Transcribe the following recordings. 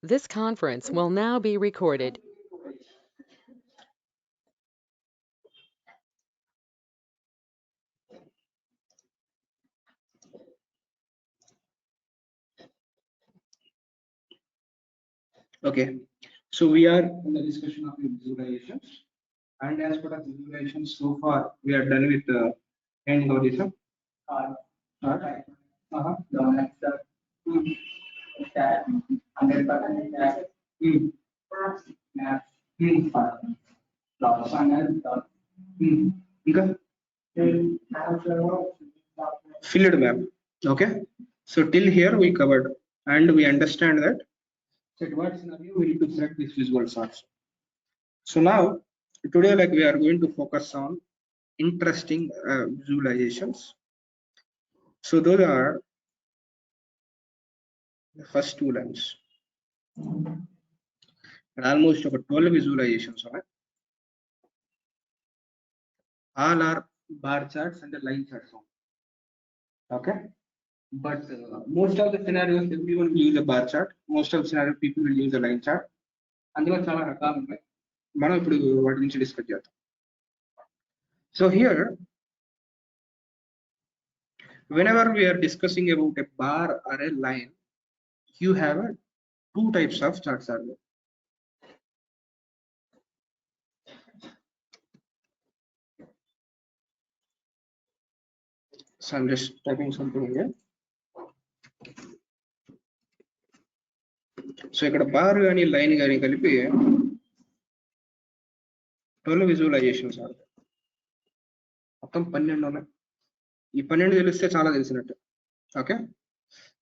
This conference will now be recorded. Okay, so we are in the discussion of visualizations, and as per the visualizations, so far we are done with the end horizon. Uh, uh-huh. Hmm. Hmm. Hmm. ఇంకా filled map. Okay, so till here we covered and we understand that at what scenario we need to select these visual sorts. So now today like we are going to focus on interesting visualizations. So those are the first two lines and almost over 12 visualizations on it. All are bar charts and the line charts. Okay, but most of the scenarios everyone will use a bar chart. Most of the scenario people will use a line chart. అందులో చాలా రకాలు ఉన్నాయి మనం ఇప్పుడు వాటి నుంచి discuss చేద్దాం. So here whenever we are discussing about a bar or a line, you have two types of charts are there. So I'm just typing something here. So ఇక్కడ బార్ కానీ లైన్ కానీ కలిపి 12 విజువలైజేషన్స్ ఆడతాయి. మొత్తం 12 ఉన్నాయి. ఈ 12 తెలిస్తే చాలా తెలిసినట్టు. ఓకే,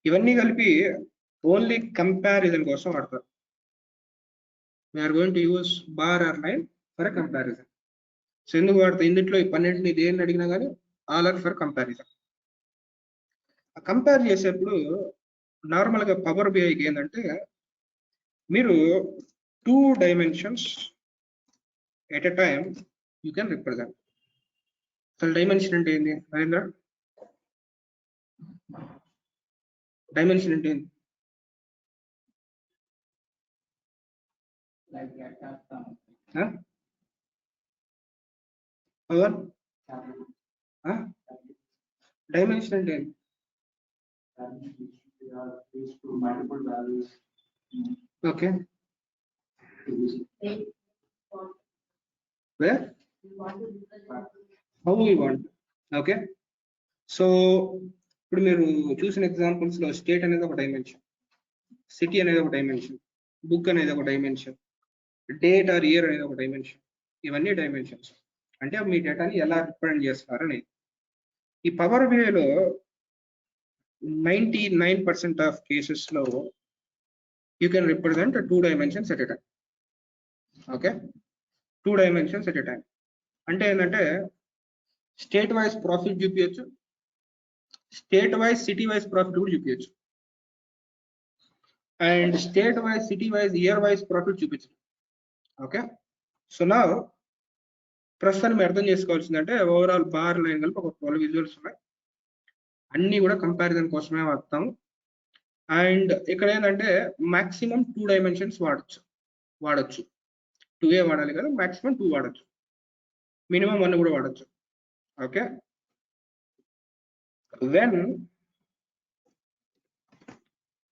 ఇవన్నీ కలిపి ఓన్లీ కంపారిజన్ కోసం వాడతారు. We're going to use bar or line for comparison. So ఎందుకు వాడతారు? ఇందులో ఈ 12ని దేన్ని అడిగినా కానీ all are for comparison. Compare చేసేప్పుడు నార్మల్గా పవర్ బిఐకి ఏంటంటే మీరు 2 dimensions at a time you can represent. అసలు డైమెన్షన్ అంటే ఏంటి నరేంద్ర? డైమెన్షన్ అంటే ఏంటి? పవర్ డైమెన్షన్ అంటే ఏంటి? Okay, where how we want. Okay, so ఇప్పుడు మీరు చూసిన ఎగ్జాంపుల్స్ లో స్టేట్ అనేది ఒక డైమెన్షన్, సిటీ అనేది ఒక డైమెన్షన్, బుక్ అనేది ఒక డైమెన్షన్, డేట్ ఆర్ ఇయర్ అనేది ఒక డైమెన్షన్. ఇవన్నీ డైమెన్షన్స్ అంటే మీ డేటాని ఎలా రిప్రజెంట్ చేస్తారని. ఈ పవర్ బిఐలో 99% ఆఫ్ కేసెస్ లో you can represent 2 dimensions at a time. Okay, 2 dimensions at a time అంటే ఏంటంటే స్టేట్ వైజ్ ప్రాఫిట్ చూపించచ్చు, state wise city wise profit కూడా చూపించచ్చు, and state wise city wise year wise profit చూపించచ్చు. Okay, so నా ప్రస్తుతాన్ని మీరు అర్థం చేసుకోవాల్సిందంటే ఓవరాల్ బార్ లైన్ కలిపి ఒక 12 విజువల్స్ ఉన్నాయి. అన్ని కూడా కంపారిజన్ కోసమే వాడతాము. అండ్ ఇక్కడ ఏంటంటే మాక్సిమం 2 dimensions వాడచ్చు. 2 వాడాలి కదా, మాక్సిమం 2 వాడచ్చు, మినిమం 1 కూడా వాడచ్చు. Okay, when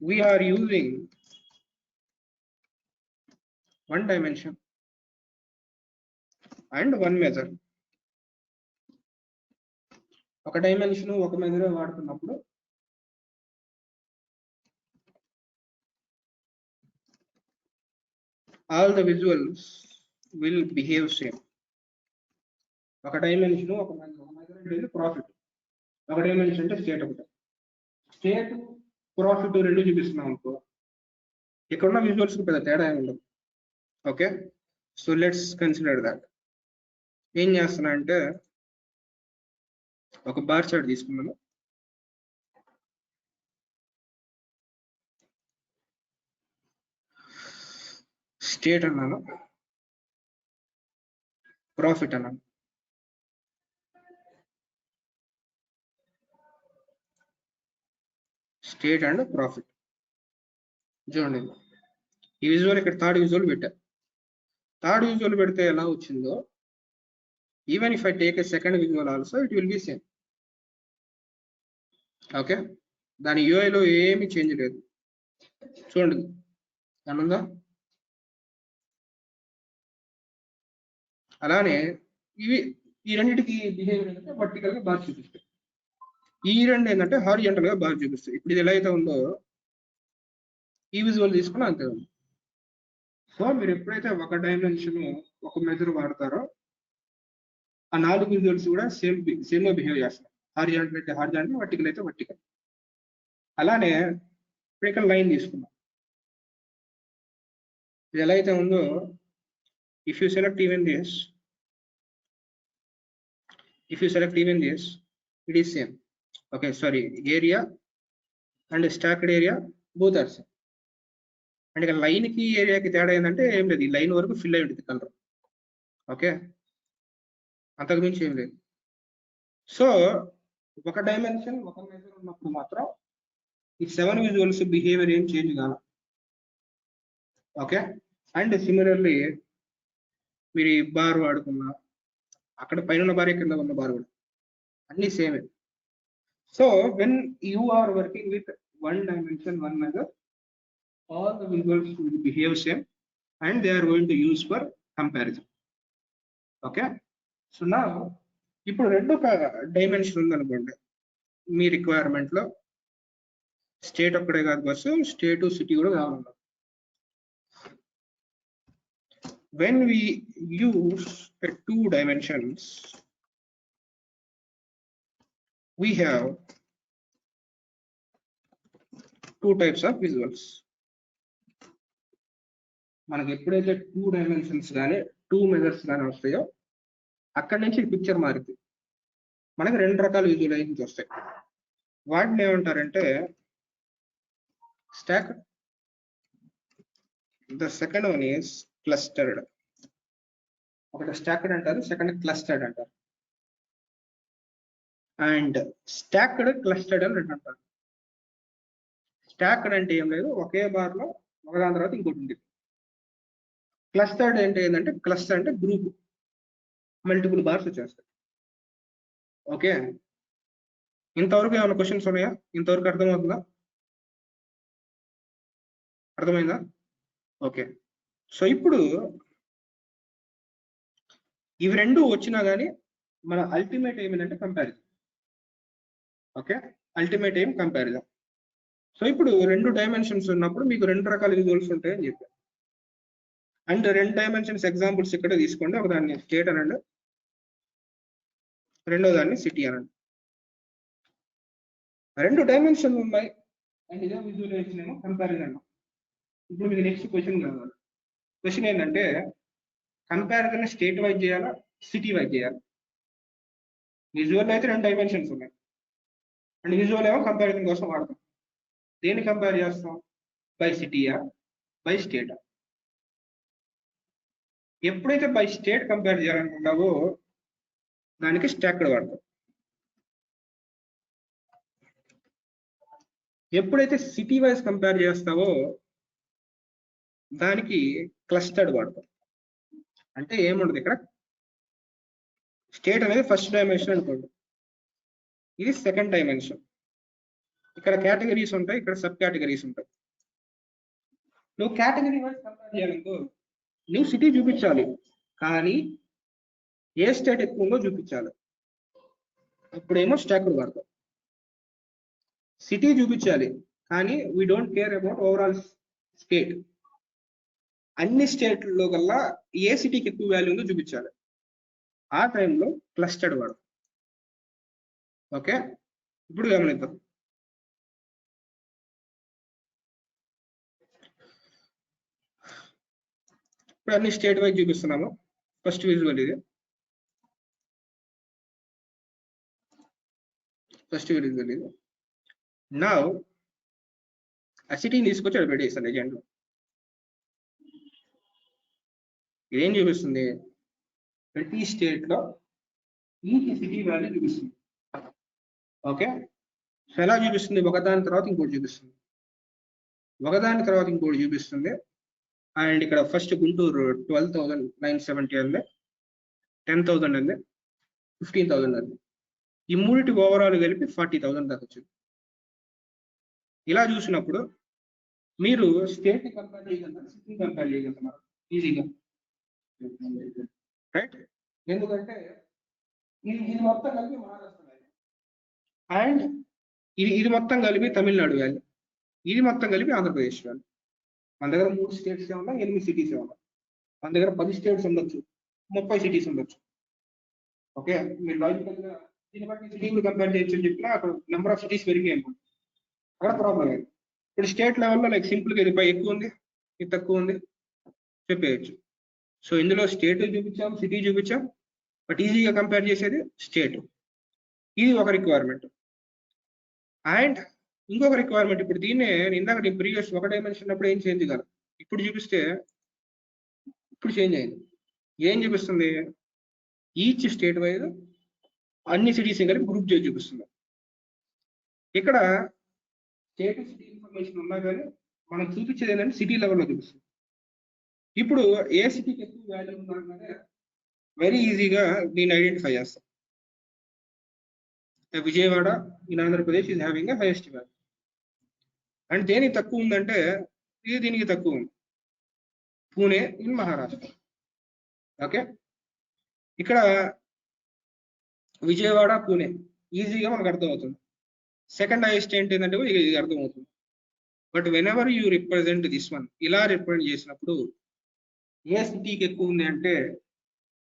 we are using 1 dimension and 1 measure, ఒక డైమెన్షన్ ఒక మెజర్ వాడుతున్నప్పుడు all the visuals will behave same. ఒక డైమెన్షన్ ఒక మెజర్ అంటే ప్రాఫిట్, ఒక డైమెన్షన్ అంటే స్టేట్. ఒకటి స్టేట్ ప్రాఫిట్ రెండు చూపిస్తున్నాం అనుకో, ఇక్కడ ఉన్న విజువల్స్ పెద్ద తేడా ఏమి ఉండదు. Okay, so let's consider that. ఏం చేస్తున్నా అంటే ఒక బార్ చార్ట్ తీసుకున్నాను. స్టేట్ అన్నాను, ప్రాఫిట్ అన్నాను. స్టేట్ అండ్ ప్రాఫిట్ చూడండి, ఈ విజువల్ ఇక్కడ థర్డ్ విజువల్ పెట్టా. థర్డ్ విజువల్ పెడితే ఎలా వచ్చిందో even if I take a second visual also it will be same. Okay, దాని యూఐలో ఏమి చేంజ్ లేదు. చూడండి అనుందా. అలానే ఇవి ఈ రెండింటికి బిహేవియర్ ఏంటంటే వర్టికల్ గా బాగా చూపిస్తాయి, ఈ రెండు ఏంటంటే హారిజాంటల్ గా బాగా చూపిస్తాయి. ఇప్పుడు ఇది ఎలా అయితే ఉందో ఈ విజువల్ తీసుకుని అంతే ఉంది. సో మీరు ఎప్పుడైతే ఒక డైమెన్షన్ ఒక మెజర్ వాడతారో ఆ 4 విజువల్స్ కూడా సేమ్ గా బిహేవ్ చేస్తాయి. హారిజాంటల్ అయితే హారిజాంటల్, వర్టికల్ అయితే వర్టికల్. అలానే ఇప్పుడు ఇక్కడ లైన్ తీసుకున్నాం, ఇది ఎలా అయితే ఉందో if you select even this, it is same. Okay, sorry, area and stacked area both are same. And ఇక్కడ లైన్ కి ఏరియాకి తేడా ఏంటంటే ఏం లేదు, ఈ లైన్ వరకు ఫిల్ అయి ఉంటుంది కలర్. ఓకే, అంతకు మించి ఏం లేదు. సో ఒక డైమెన్షన్ ఒక మెజర్ ఉన్నప్పుడు మాత్రం ఈ 7 విజువల్స్ బిహేవియర్ ఏం చేంజ్ కాల. ఓకే, అండ్ సిమిలర్లీ మీరు ఈ బార్ వాడుకున్నా అక్కడ పైన ఉన్న బార్ కింద ఉన్న బార్ కూడా అన్ని సేమే. So when you are working with one dimension, one measure, all the visuals will behave same and they are going to use for comparison. Okay, so now ఇప్పుడు రెండు డైమెన్షన్ ఉందనుకోండి మీ రిక్వైర్మెంట్ లో, state ఒక్కడే కాదు bus, state city కూడా కావాలన్నారు. when we use a 2 dimensions we have 2 types of visuals. మనకి ఎప్పుడైతే 2 డైమెన్షన్స్ కానీ 2 మెజర్స్ కానీ వస్తాయో అక్కడి నుంచి పిక్చర్ మారుతుంది. మనకి 2 రకాల విజువలైజేషన్స్ వస్తాయి. వాటిని ఏమంటారంటే stock, the second one is clustered. ఒకటి స్టాక్డ్ అంటారు, సెకండ్ క్లస్టర్డ్ అంటారు. అండ్ స్టాక్డ్, క్లస్టర్డ్ అని రెండు అంటారు. స్టాక్డ్ అంటే ఏం లేదు, ఒకే బార్ లో ఒకదాని తర్వాత ఇంకోటి ఉంది. క్లస్టర్డ్ అంటే ఏంటంటే, క్లస్టర్ అంటే గ్రూప్, మల్టిపుల్ బార్స్ వచ్చేస్తాయి. ఓకే, ఇంతవరకు ఏమైనా క్వశ్చన్స్ ఉన్నాయా? ఇంతవరకు అర్థమవుతుందా? అర్థమైందా? ఓకే, సో ఇప్పుడు ఇవి రెండు వచ్చినా కానీ మన అల్టిమేట్ ఎయిమ్ ఏంటంటే comparison. Okay, ultimate aim comparison. So ఇప్పుడు 2 డైమెన్షన్స్ ఉన్నప్పుడు మీకు 2 రకాల విజువల్స్ ఉంటాయని చెప్పారు. అండ్ 2 డైమెన్షన్స్ ఎగ్జాంపుల్స్ ఇక్కడ తీసుకోండి. ఒక దాన్ని స్టేట్ అనండి, రెండో దాన్ని సిటీ అనండి. 2 డైమెన్షన్స్ ఉన్నాయి అండ్ ఇదే విజువలైజేషన్ ఏమో కంపారిజన్. ఇప్పుడు మీకు నెక్స్ట్ క్వశ్చన్ కావాలి. క్వశ్చన్ ఏంటంటే కంపారిజన్ స్టేట్ వైజ్ చేయాలా, సిటీ వైజ్ చేయాలా? విజువల్ అయితే 2 డైమెన్షన్స్ ఉన్నాయి అండ్ విజువల్ ఏమో కంపారిజన్ కోసం వాడతాం. దేన్ని కంపేర్ చేస్తాం? బై సిటీయా, బై స్టేటా? ఎప్పుడైతే బై స్టేట్ కంపేర్ చేయాలనుకుంటావో దానికి స్టాక్డ్ వాడతాం. ఎప్పుడైతే సిటీ వైజ్ కంపేర్ చేస్తావో దానికి క్లస్టర్డ్ వాడతాం. అంటే ఏముండదు ఇక్కడ, స్టేట్ అనేది ఫస్ట్ డైమెన్షన్ అనుకోండి, ఇది సెకండ్ డైమెన్షన్. ఇక్కడ కేటగిరీస్ ఉంటాయి, ఇక్కడ సబ్ కేటగిరీస్ ఉంటాయి. నువ్వు కేటగిరీ వైజ్ కంపేర్ చేయాలనుకో నువ్వు సిటీ చూపించాలి, కానీ ఏ స్టేట్ ఎక్కువ ఉందో చూపించాలి. అప్పుడేమో స్టాక్డ్ వాడతాం. సిటీ చూపించాలి కానీ we don't care about overall state. అన్ని స్టేట్లలో కల్లా ఏ సిటీకి ఎక్కువ వాల్యూ ఉందో చూపించాలి. ఆ టైంలో క్లస్టర్డ్ వాడతాం. ఓకే, ఇప్పుడు గమనిద్దాం. ఇప్పుడు అన్ని స్టేట్ వైజ్ చూపిస్తున్నాము. ఫస్ట్ విజువల్ ఇది, ఫస్ట్ విజువల్ ఇది. నా ఆ సిటీని తీసుకొచ్చి అక్కడ పెట్టేస్తాను ఎజెంట్లో. ఇదేం చూపిస్తుంది? ప్రతి స్టేట్ లో ఈ సిటీ వాల్యూ చూపిస్తుంది. ఓకే, సో ఎలా చూపిస్తుంది? ఒకదాని తర్వాత ఇంకోటి చూపిస్తుంది, ఒకదాని తర్వాత ఇంకోటి చూపిస్తుంది, అండ్ ఇక్కడ ఫస్ట్ గుంటూరు 12,970 ఉంది, 10,000 ఉంది, 15,000 ఉంది. ఈ మూడిటి ఓవరాల్ కలిపి 40,000 దాకా వచ్చింది. ఇలా చూసినప్పుడు మీరు స్టేట్ కంపేర్ చేయగలుగుతారు, సిటీ కంపేర్ చేయగలుగుతున్నారు ఈజీగా, రైట్? ఎందుకంటే ఇది మొత్తం కలిపి మహారాష్ట్ర వ్యాలీ, అండ్ ఇది మొత్తం కలిపి తమిళనాడు వ్యాలీ, ఇది మొత్తం కలిపి ఆంధ్రప్రదేశ్ వ్యాలీ. మన దగ్గర 3 స్టేట్స్ ఉన్నాయి, 8 సిటీస్ ఉన్నాయి. మన దగ్గర 10 స్టేట్స్ ఉండొచ్చు, 30 సిటీస్ ఉండొచ్చు. ఓకే, మీరు లాజికల్గా దీన్ని బట్టి సిటీలు కంపేర్ చేయొచ్చు అని చెప్పినా అక్కడ నెంబర్ ఆఫ్ సిటీస్ పెరిగి అనుకోండి, అక్కడ ప్రాబ్లం లేదు. ఇప్పుడు స్టేట్ లెవెల్లో లైక్ సింపుల్గా ఇది ఎక్కువ ఉంది, ఇది తక్కువ ఉంది చెప్పేయచ్చు. సో ఇందులో స్టేట్ చూపించాం, సిటీ చూపించాం, బట్ ఈజీగా కంపేర్ చేసేది స్టేట్. ఇది ఒక రిక్వైర్మెంట్. అండ్ ఇంకొక రిక్వైర్మెంట్, ఇప్పుడు దీన్నే ఇందాక నేను ప్రీవియస్ ఒక డైమెన్షన్ అప్పుడు ఏం చేంజ్ కాదు, ఇప్పుడు చూపిస్తే ఇప్పుడు చేంజ్ అయింది. ఏం చూపిస్తుంది? ఈచ్ స్టేట్ వైజ్ అన్ని సిటీస్ కలిపి గ్రూప్ చేసి చూపిస్తుంది. ఇక్కడ స్టేట్ సిటీ ఇన్ఫర్మేషన్ ఉన్నా కానీ మనం చూపించేది ఏంటంటే సిటీ లెవెల్లో చూపిస్తుంది. ఇప్పుడు ఏ సిటీకి ఎక్కువ వాల్యూ ఉందన్నదే వెరీ ఈజీగా దీన్ని ఐడెంటిఫై చేస్తాం. Vijayawada in Andhra Pradesh is having a highest value. And దేనికి తక్కువ ఉందంటే ఇది దీనికి తక్కువ ఉంది, పూణే ఇన్ మహారాష్ట్ర. ఓకే, ఇక్కడ విజయవాడ పూణే ఈజీగా మనకు అర్థమవుతుంది. సెకండ్ హైయెస్ట్ ఏంటంటే ఇది అర్థమవుతుంది. But when ever you represent this one, ఇలా రిప్రజెంట్ చేసినప్పుడు ఏ సిటీకి ఎక్కువ ఉంది అంటే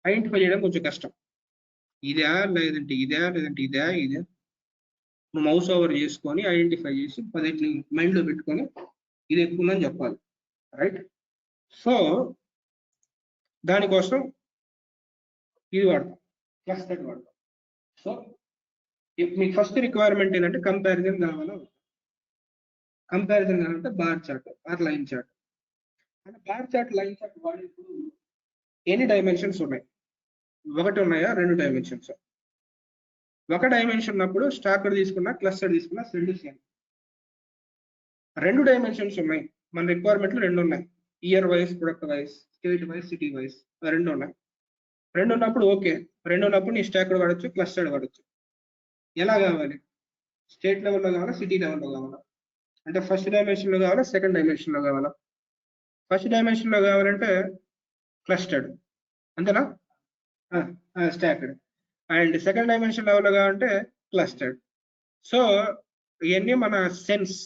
ఐడెంటిఫై చేయడం కొంచెం కష్టం. ఇదే లేదంటే ఇదే, లేదంటే ఇదే ఇదే, నువ్వు మౌస్ ఓవర్ చేసుకొని ఐడెంటిఫై చేసి 10 మైండ్లో పెట్టుకొని ఇది ఎక్కువ ఉందని చెప్పాలి, రైట్? సో దానికోసం ఇది వాడతాం, క్లస్టర్డ్ వాడతాం. సో మీకు ఫస్ట్ రిక్వైర్మెంట్ ఏంటంటే కంపారిజన్ కావాలా. కంపారిజన్ కావాలంటే bar chart or line chart. అంటే బార్ చార్ట్, లైన్ చార్ట్ వాడేప్పుడు ఎన్ని డైమెన్షన్స్ ఉన్నాయి? ఒకటి ఉన్నాయా, 2 డైమెన్షన్స్? ఒక డైమెన్షన్ ఉన్నప్పుడు స్టాకర్ తీసుకున్నా, క్లస్టర్ తీసుకున్నా రెండు సేమ్. 2 డైమెన్షన్స్ ఉన్నాయి, మన రిక్వైర్మెంట్లు 2 ఉన్నాయి, year wise, product wise, state wise, city wise 2 ఉన్నాయి. 2 ఉన్నప్పుడు ఓకే, 2 ఉన్నప్పుడు నీ స్టాకర్ వాడచ్చు, క్లస్టర్ వాడచ్చు. ఎలా కావాలి? స్టేట్ లెవెల్లో కావాలా, సిటీ లెవెల్లో కావాలా? అంటే ఫస్ట్ డైమెన్షన్లో కావాలా, సెకండ్ డైమెన్షన్లో కావాలా? ఫస్ట్ డైమెన్షన్లో కావాలంటే క్లస్టర్డ్, అంతేనా? స్టాకర్డ్. అండ్ సెకండ్ డైమెన్షన్ లెవెల్లో కావాలంటే క్లస్టర్డ్. సో ఇవన్నీ మన సెన్స్,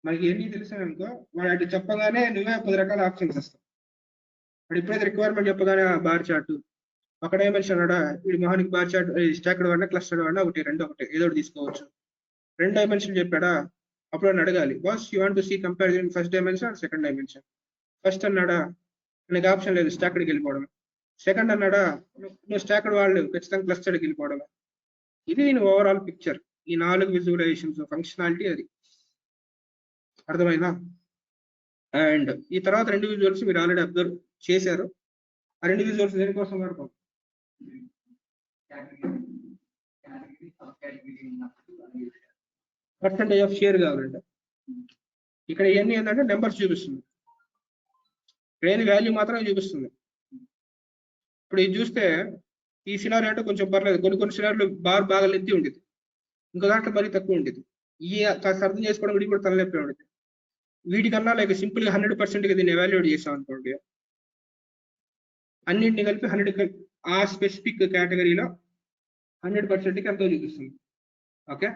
మనకి ఎన్ని తెలిసానుకో వాటి చెప్పగానే నువ్వే 10 రకాల ఆప్షన్స్ వస్తాయి. ఇప్పుడు ఎప్పుడైతే రిక్వైర్మెంట్ చెప్పగానే బార్ చార్ట్, ఒక డైమెన్షన్ అన్నాడా, వీడి మొహానికి బార్ చార్ట్, స్టాకర్డ్ వాడినా క్లస్టర్డ్ వాడినా ఒకటి, రెండు ఒకటి, ఏదో ఒకటి తీసుకోవచ్చు. 2 డైమెన్షన్ చెప్పాడా, అప్పుడు అని అడగాలి, boss you want to see comparison first dimension, second dimension. First అన్నాడా, నీకు ఆప్షన్ లేదు, స్టాకర్డ్కి వెళ్ళిపోవడం. సెకండ్ అన్నాడా, నువ్వు స్టాకర్డ్ వాళ్ళు ఖచ్చితంగా క్లస్టర్డ్కి వెళ్ళిపోవడం. ఇది నేను ఓవరాల్ పిక్చర్, ఈ 4 విజువలైజేషన్స్ ఫంక్షనాలిటీ, అది అర్థమైందా? అండ్ ఈ తర్వాత 2 విజువల్స్ మీరు ఆల్రెడీ అబ్జర్వ్ చేశారు. ఆ 2 విజువల్స్ దేనికోసం వాడతాం? పర్సంటేజ్ ఆఫ్ షేర్ కావాలంటే ఇక్కడ ఇవన్నీ ఏంటంటే నెంబర్స్ చూపిస్తుంది, ఇక్కడ ఏది వాల్యూ మాత్రమే చూపిస్తుంది. ఇప్పుడు ఇది చూస్తే ఈ సినారియో అంటే కొంచెం పర్లేదు, కొన్ని సినారియోలు బాగా లెంతీ ఉంటుంది, ఇంకో దాంట్లో మరీ తక్కువ ఉంటుంది. ఈ కాస్త అర్థం చేసుకోవడం వీడికి కూడా తలనొప్పి ఉంటుంది. వీటికన్నా లైక్ సింపుల్ గా 100% దీన్ని ఎవాల్యుయేట్ చేసాం అనుకోండి, అన్నింటిని కలిపి 100 ఆ స్పెసిఫిక్ కేటగిరీలో 100%కి ఎంతో చూపిస్తుంది. ఓకే,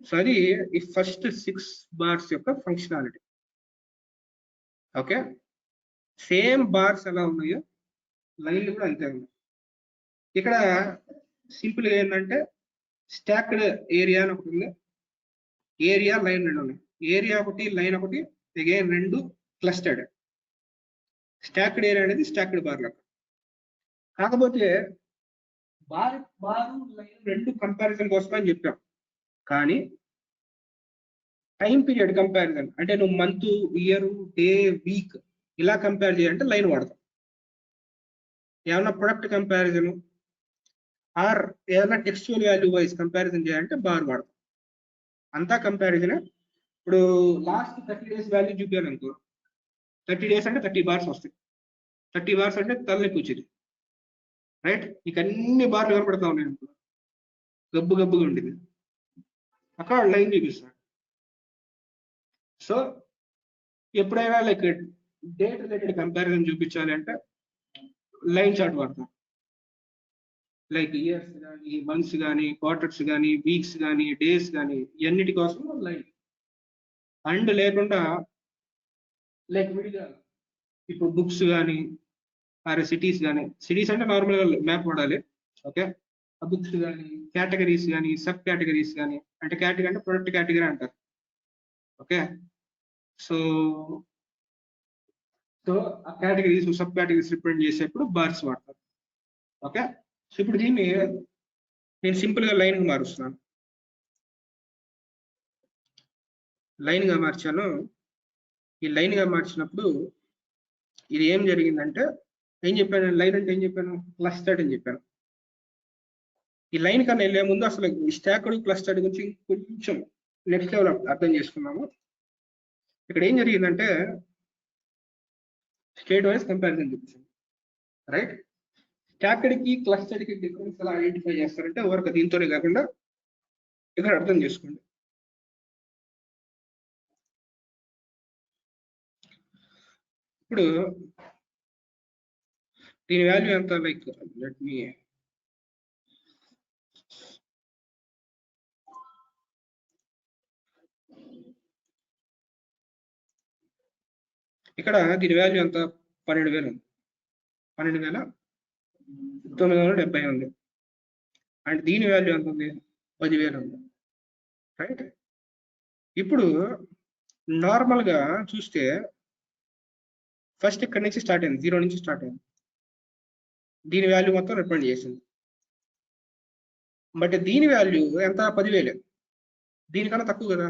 సో అది ఈ ఫస్ట్ 6 బార్స్ యొక్క ఫంక్షనాలిటీ. ఓకే, సేమ్ బార్స్ ఎలా ఉన్నాయో లైన్లు కూడా అంతే ఉన్నాయి. ఇక్కడ సింపుల్ గా ఏంటంటే స్టాక్డ్ ఏరియా అని ఒకటి ఉంది, ఏరియా లైన్ 2 ఉన్నాయి. ఏరియా ఒకటి, లైన్ ఒకటి, అగైన్ 2 క్లస్టర్డ్. స్టాక్డ్ ఏరియా అనేది స్టాక్డ్ బార్ లెక్క. కాకపోతే బారు లైన్ 2 కంపారిజన్ కోసం అని చెప్పాం, కానీ టైం పీరియడ్ కంపారిజన్ అంటే నువ్వు మంత్, ఇయర్, డే, వీక్ ఇలా కంపేర్ చేయాలంటే లైన్ వాడతాం. ఏమన్నా ప్రొడక్ట్ కంపారిజన్ ఆర్ ఏదైనా టెక్స్చువల్ వాల్యూ వైజ్ కంపారిజన్ చేయాలంటే బార్ వాడతాం. అంతా కంపారిజన్. ఇప్పుడు లాస్ట్ 30 days వాల్యూ చూపాను అనుకో, 30 days అంటే 30 బార్స్ వస్తాయి. 30 బార్స్ అంటే తలనొప్పి వచ్చేది, రైట్? నీకు అన్ని బార్లు కనపడతా ఉన్నాయి అనుకో, గబ్బు గబ్బుగా ఉండేది. అక్కడ లైన్ చూపిస్తాడు. సో ఎప్పుడైనా లైక్ డేట్ రిలేటెడ్ కంపారిజన్ చూపించాలి అంటే లైన్ చార్ట్ వాడతాం. లైక్ ఇయర్స్ కానీ, మంత్స్ కానీ, క్వార్టర్స్ కానీ, వీక్స్ కానీ, డేస్ కానీ, ఇవన్నిటి కోసం లైన్. అండ్ లేకుండా లైక్ విడిగా ఇప్పుడు బుక్స్ కానీ, ఆర్ సిటీస్ కానీ, సిటీస్ అంటే నార్మల్గా మ్యాప్ వాడాలి, ఓకే? ఆ బుక్స్ కానీ, కేటగిరీస్ కానీ, సబ్ కేటగిరీస్ కానీ, అంటే కేటగిరీ అంటే ప్రొడక్ట్ కేటగిరీ అంటారు, ఓకే? సో ఆ కేటగిరీస్ సబ్ కేటగిరీస్ రిప్రజెంట్ చేసేప్పుడు బార్స్ వాడతారు, ఓకే? సో ఇప్పుడు దీన్ని నేను సింపుల్ గా లైన్ గా మారుస్తున్నాను. లైన్ గా మార్చాను. ఈ లైన్ గా మార్చినప్పుడు ఇది ఏం జరిగిందంటే, ఏం చెప్పాను? లైన్ అంటే ఏం చెప్పాను? క్లస్టర్డ్ అని చెప్పాను. ఈ లైన్ కన్నా వెళ్ళే ముందు అసలు స్టాక్డ్ క్లస్టర్డ్ గురించి కొంచెం నెక్స్ట్ లెవెల్ అర్థం చేసుకున్నాము. ఇక్కడ ఏం జరిగిందంటే స్టేట్ వైజ్ కంపారిజన్ చూపించాను, రైట్? స్టాక్డ్ కి క్లస్టర్డ్ కి డిఫరెన్స్ ఎలా ఐడెంటిఫై చేస్తారంటే వర్క్ దీంతోనే కాకుండా ఇక్కడ అర్థం చేసుకోండి. ఇప్పుడు దీని వాల్యూ ఎంత? లైక్ లెట్ మీ ఇక్కడ దీని వాల్యూ ఎంత? 12,000 ఉంది, 12,970 ఉంది. అండ్ దీని వాల్యూ ఎంత ఉంది? 10,000 ఉంది, రైట్? ఇప్పుడు నార్మల్ గా చూస్తే ఫస్ట్ ఇక్కడ నుంచి స్టార్ట్ అయింది, 0 నుంచి స్టార్ట్ అయింది. దీని వాల్యూ మొత్తం రిప్రజెంట్ చేసింది. బట్ దీని వాల్యూ ఎంత? 10,000. దీనికన్నా తక్కువ కదా.